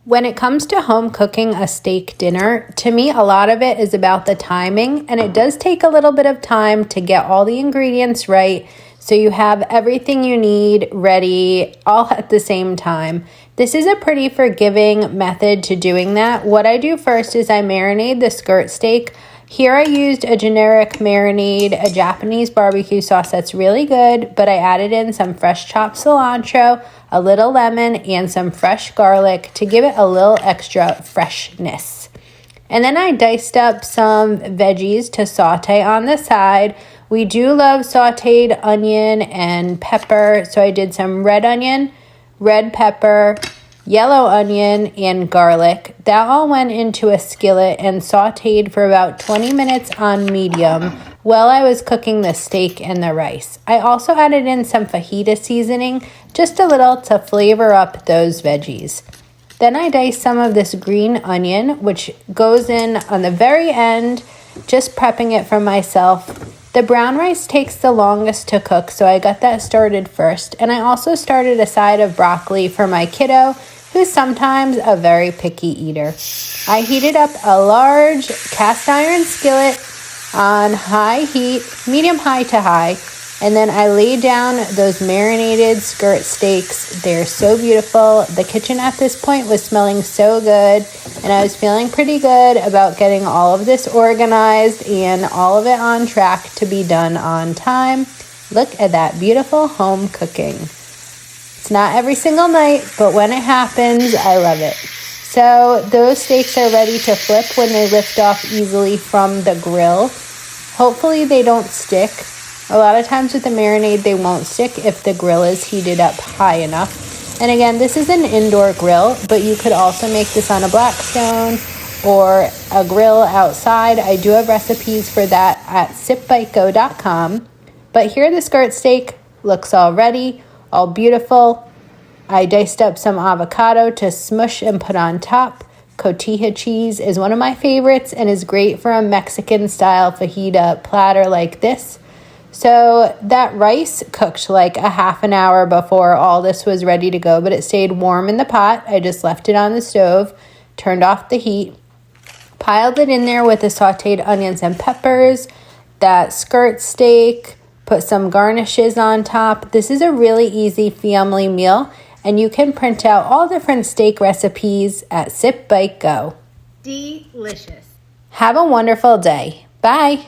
When it comes to home cooking a steak dinner, to me, a lot of it is about the timing, and it does take a little bit of time to get all the ingredients right so you have everything you need ready all at the same time. This is a pretty forgiving method to doing that. What I do first is I marinate the skirt steak. Here I used a generic marinade, a Japanese barbecue sauce that's really good, but I added in some fresh chopped cilantro, a little lemon, and some fresh garlic to give it a little extra freshness. And then I diced up some veggies to saute on the side. We do love sauteed onion and pepper, so I did some red onion, red pepper, yellow onion, and garlic. That all went into a skillet and sauteed for about 20 minutes on medium while I was cooking the steak and the rice. I also added in some fajita seasoning, just a little to flavor up those veggies. Then I diced some of this green onion, which goes in on the very end, just prepping it for myself. The brown rice takes the longest to cook, so I got that started first. And I also started a side of broccoli for my kiddo, who's sometimes a very picky eater. I heated up a large cast iron skillet on high heat, medium high to high, and then I laid down those marinated skirt steaks. They're so beautiful. The kitchen at this point was smelling so good, and I was feeling pretty good about getting all of this organized and all of it on track to be done on time. Look at that beautiful home cooking. It's not every single night, but when it happens, I love it. So those steaks are ready to flip when they lift off easily from the grill. Hopefully they don't stick. A lot of times with the marinade, they won't stick if the grill is heated up high enough. And again, this is an indoor grill, but you could also make this on a Blackstone or a grill outside. I do have recipes for that at sipbitego.com. But here the skirt steak looks all ready, all beautiful. I diced up some avocado to smush and put on top. Cotija cheese is one of my favorites and is great for a Mexican-style fajita platter like this. So that rice cooked like a half an hour before all this was ready to go, but it stayed warm in the pot. I just left it on the stove, turned off the heat, piled it in there with the sauteed onions and peppers, that skirt steak, put some garnishes on top. This is a really easy family meal, and you can print out all different steak recipes at Sip Bite Go. Delicious. Have a wonderful day. Bye.